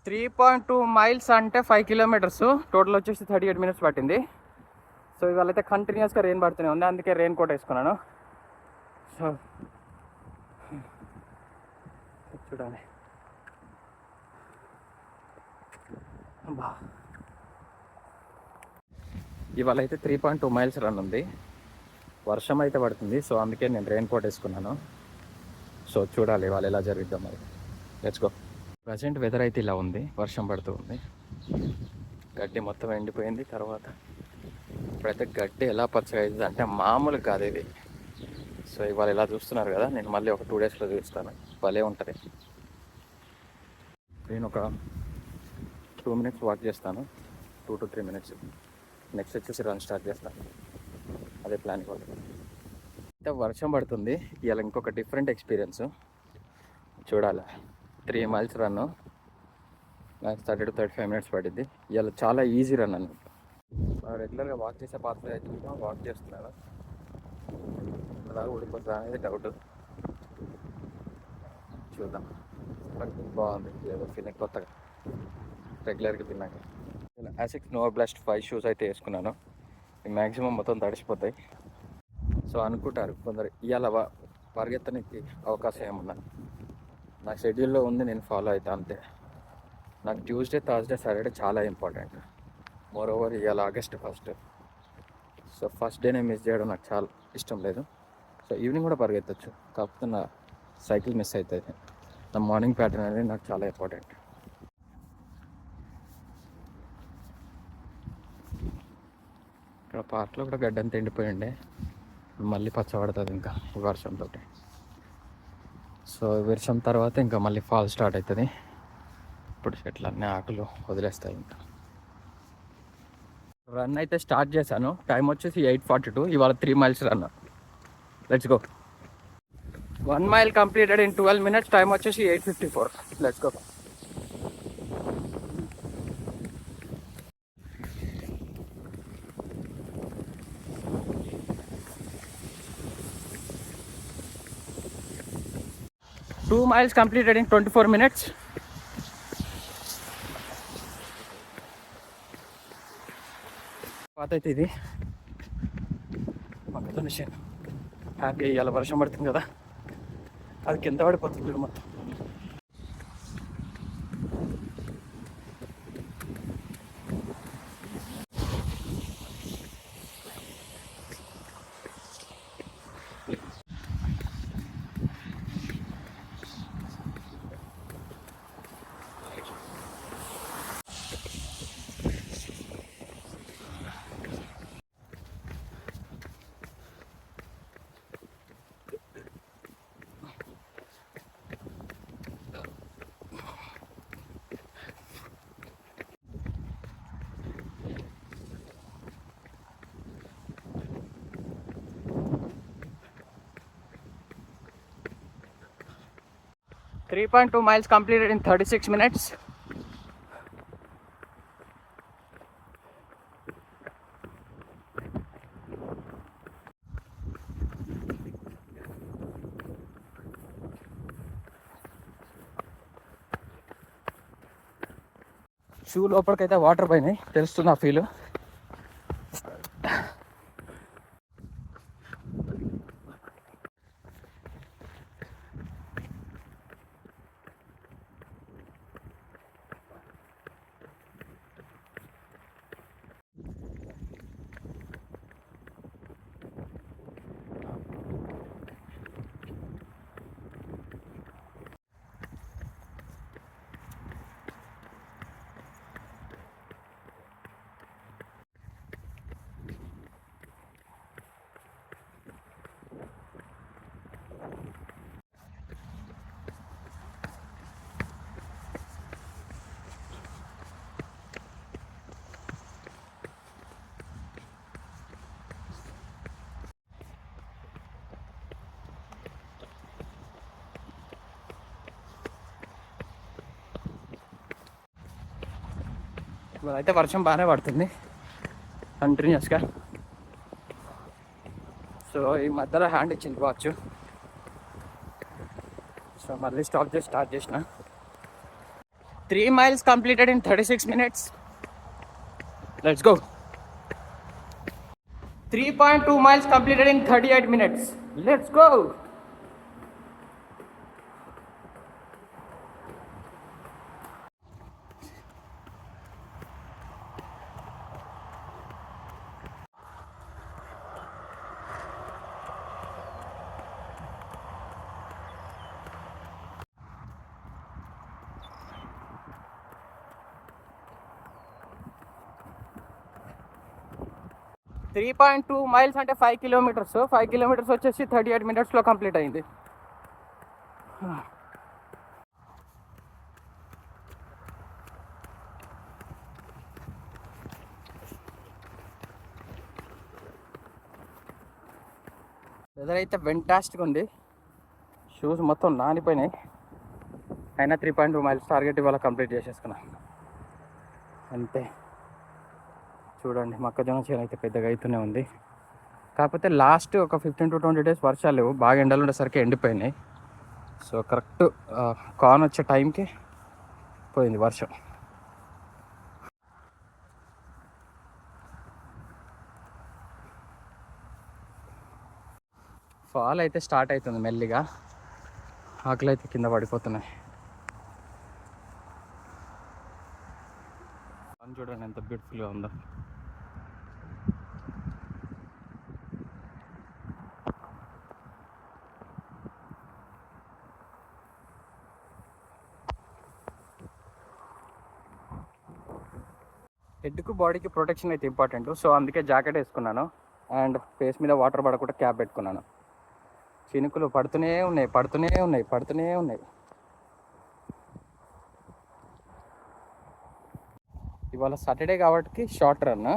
3.2 miles అంటే 5 kilometres. Total వచ్చేసి 38 minutes పట్టింది. సో ఇవాళ అయితే కంటిన్యూస్గా రెయిన్ పడుతూనే ఉంది, అందుకే రెయిన్ కోట్ వేసుకున్నాను. సో చూడండి బా, ఇవాళ అయితే 3.2 మైల్స్ రన్ ఉంది. వర్షం అయితే పడుతుంది, సో అందుకే నేను రెయిన్ కోట్ వేసుకున్నాను. సో చూడాలి ఇవాళ ఎలా జరుగుద్దాం మరి. Let's go. ప్రజెంట్ వెదర్ అయితే ఇలా ఉంది, వర్షం పడుతూ ఉంది, గడ్డి మొత్తం ఎండిపోయింది. తర్వాత ఇప్పుడైతే గడ్డి ఎలా పచ్చగా అవుతుంది అంటే మామూలు కాదు ఇది. సో ఇవాళ ఇలా చూస్తున్నారు కదా, నేను మళ్ళీ ఒక 2 డేస్లో చూస్తాను, భలే ఉంటుంది. నేను ఒక 2 మినిట్స్ వాక్ చేస్తాను, 2 to 3 మినిట్స్. నెక్స్ట్ వచ్చేసి రన్ స్టార్ట్ చేస్తాను, అదే ప్లాన్ కూడా. అయితే వర్షం పడుతుంది ఇవాళ, ఇంకొక డిఫరెంట్ ఎక్స్పీరియన్స్ చూడాలి. 3 మైల్స్ రన్, నాకు 30 to 35 మినిట్స్ పడింది. ఇవాళ చాలా ఈజీ రన్ అన్నమాట. రెగ్యులర్గా వాక్ చేసే పాత్ర అయితే వాక్ చేస్తున్నాను, అలా ఊడిపోతుందా అనేది డౌట్. చూద్దాం. బాగుంది, ఏదో ఫీలింగ్ కొత్తగా రెగ్యులర్గా తిన్నాక. ASICS Nova Blast 5 షూస్ అయితే వేసుకున్నాను. మ్యాక్సిమం మొత్తం తడిసిపోతాయి. సో అనుకుంటారు కొందరు ఇవాళ పరిగెత్తడానికి అవకాశం ఏముందని. నా షెడ్యూల్లో ఉంది, నేను ఫాలో అవుతా అంతే. నాకు ట్యూస్డే, థర్స్డే, సాటర్డే చాలా ఇంపార్టెంట్. మోర్ ఓవర్ ఇవాళ August 1st. సో ఫస్ట్ డేనే మిస్ చేయడం నాకు చాలా ఇష్టం లేదు. సో ఈవినింగ్ కూడా పరిగెత్తచ్చు, కాకపోతే నా సైకిల్ మిస్ అవుతుంది. నా మార్నింగ్ ప్యాటర్న్ అనేది నాకు చాలా ఇంపార్టెంట్. ఇక్కడ పార్క్లో కూడా గడ్డంతా ఎండిపోయి ఉండే, మళ్ళీ పచ్చబడుతుంది ఇంకా వర్షంతో. సో వర్షం తర్వాత ఇంకా మళ్ళీ ఫాల్ స్టార్ట్ అవుతుంది. ఇప్పుడు చెట్లన్నీ ఆకులు వదిలేస్తాయి. ఇంకా రన్ అయితే స్టార్ట్ చేశాను. టైం వచ్చేసి 8:42. ఇవాళ 3 miles run. Let's go. 1 mile completed in 12 minutes. Time వచ్చేసి 8:54. Let's go. Two miles completed in 24 minutes. పాత అయితే ఇది పక్కన మిషన్. హ్యాపీ ఇవాళ వర్షం పడుతుంది కదా, అది కింద పడిపోతుంది మొత్తం. Three 3.2 miles completed in 36 minutes. Shoe లోపలికైతే వాటర్ పోయినాయి, తెలుస్తుంది ఆ ఫీల్. అయితే వర్షం బాగానే పడుతుంది కంటిన్యూస్గా. సో ఈ మధ్యలో హ్యాండ్ ఇచ్చింది వాచ్. సో మళ్ళీ స్టాప్ చేసి స్టార్ట్ చేసిన. 3 miles completed in 36 minutes. Let's go. 3.2 miles completed in 38 minutes. Let's go. Three point two miles అంటే 5 కిలోమీటర్స్. 5 కిలోమీటర్స్ వచ్చేసి 38 మినిట్స్లో కంప్లీట్ అయింది. వెదర్ అయితే వెంటాస్టిక్ ఉంది. షూస్ మొత్తం నానిపోయినాయి. అయినా 3.2 మైల్స్ టార్గెట్ ఇవాళ కంప్లీట్ చేసేసుకున్నా అంతే. చూడండి మొక్కజొన్న చేను అయితే పెద్దగా అవుతూనే ఉంది. కాకపోతే లాస్ట్ ఒక 15 to 20 డేస్ వర్షాలు లేవు, బాగా ఎండలు ఉండేసరికి ఎండిపోయినాయి. సో కరెక్ట్ కార్న్ వచ్చే టైంకి పోయింది వర్షం. ఫాల్ అయితే స్టార్ట్ అవుతుంది మెల్లిగా. ఆకులు అయితే కింద పడిపోతున్నాయి. చూడండి ఎంత బ్యూటిఫుల్గా ఉందో. హెడ్కు బాడీకి ప్రొటెక్షన్ అయితే ఇంపార్టెంట్. సో అందుకే జాకెట్ వేసుకున్నాను అండ్ ఫేస్ మీద వాటర్ పడకుండా క్యాప్ పెట్టుకున్నాను. చినుకులు పడుతూనే ఉన్నాయి. ఇవాళ సాటర్డే కాబట్టి షార్ట్ రన్.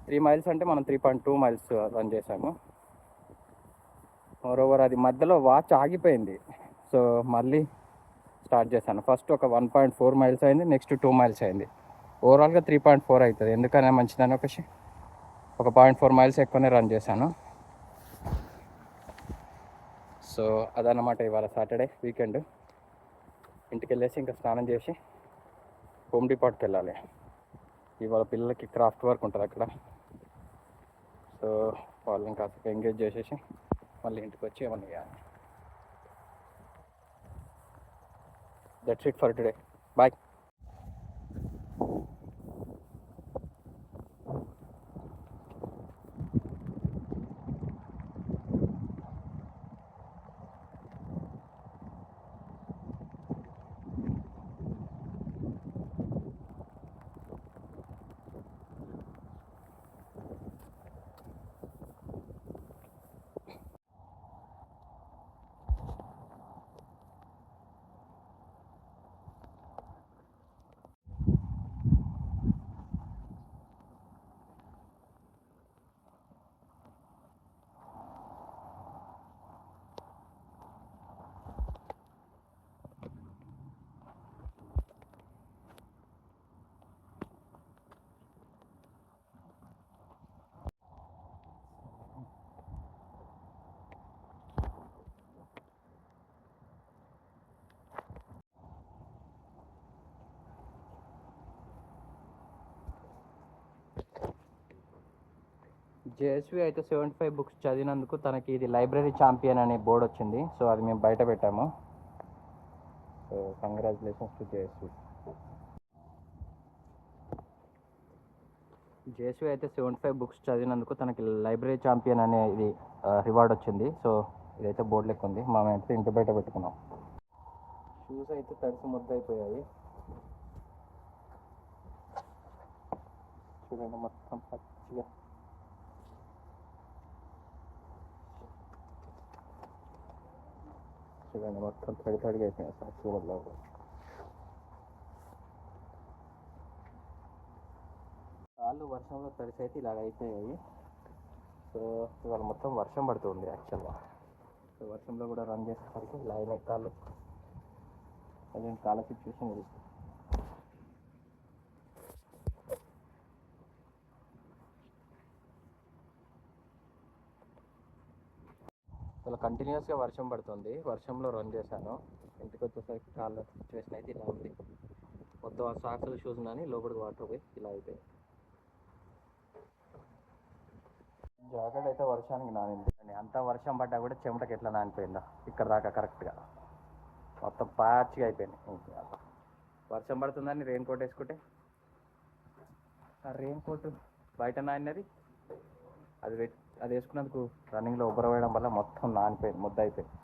3 మైల్స్ అంటే మనం 3.2 మైల్స్ రన్ చేసాము. మోరోవర్ అది మధ్యలో వాచ్ ఆగిపోయింది. సో మళ్ళీ స్టార్ట్ చేశాను. ఫస్ట్ ఒక 1.4 మైల్స్ అయింది, నెక్స్ట్ 2 మైల్స్ అయింది. ఓవరాల్గా 3.4 అవుతుంది. ఎందుకనే మంచిదని ఒక 0.4 మైల్స్ ఎక్కువనే రన్ చేశాను. సో అదన్నమాట ఇవాళ సాటర్డే వీకెండ్. ఇంటికి వెళ్ళేసి ఇంకా స్నానం చేసి హోమ్ డిపార్ట్కి వెళ్ళాలి. ఇవాళ పిల్లలకి క్రాఫ్ట్ వర్క్ ఉంటుంది అక్కడ. సో వాళ్ళని కాస్త ఎంగేజ్ చేసేసి మళ్ళీ ఇంటికి వచ్చి ఏమన్నా చేయాలి. That's it for today. Bye. JSV అయితే 75 బుక్స్ చదివినందుకు తనకి ఇది లైబ్రరీ ఛాంపియన్ అనే బోర్డు వచ్చింది. సో అది మేము బయట పెట్టాము. So congratulations to JSV. JSV అయితే 75 బుక్స్ చదివినందుకు తనకి లైబ్రరీ ఛాంపియన్ అనే ఇది రివార్డ్ వచ్చింది. సో ఇదైతే బోర్డు లెక్క ఉంది. అయితే ఇంటి బయట పెట్టుకున్నాం. షూస్ అయితే తడిసి ముద్దయిపోయాయి. చూడండి మొత్తం పచ్చిగా. చూడండి మొత్తం తడిగా అయిపోయినాయి సాక్షి వల్ల. కాళ్ళు వర్షంలో తడిసి అయితే ఇలాగ అయిపోయాయి. సో ఇవాళ మొత్తం వర్షం పడుతుంది యాక్చువల్గా. సో వర్షంలో కూడా రన్ చేసేసరికి ఇలా అయినాయి కాళ్ళు. అదే కాళ్ళ సిచ్యువేషన్ ఇది. ఇలా కంటిన్యూస్గా వర్షం పడుతుంది. వర్షంలో రన్ చేశాను. ఇంటికి వచ్చేసరికి కాళ్ళ సిచ్యువేషన్ అయితే ఇలా ఉంది. మొత్తం ఆ సాక్స్లు షూస్ కానీ లోపలికి వాటర్ పోయి ఇలా అయిపోయాయి. జాకెట్ అయితే వర్షానికి నానింది, అంత వర్షం పడ్డా కూడా చెమటకి ఎట్లా నానిపోయిందా ఇక్కడ దాకా కరెక్ట్గా మొత్తం పాచిగా అయిపోయింది. వర్షం పడుతుందని రెయిన్ కోట్ వేసుకుంటే ఆ రెయిన్ కోట్ బయట నానినది, అది వేసుకున్నందుకు రన్నింగ్లో ఉబ్బర వేయడం వల్ల మొత్తం నానిపోయింది, ముద్ద అయిపోయింది.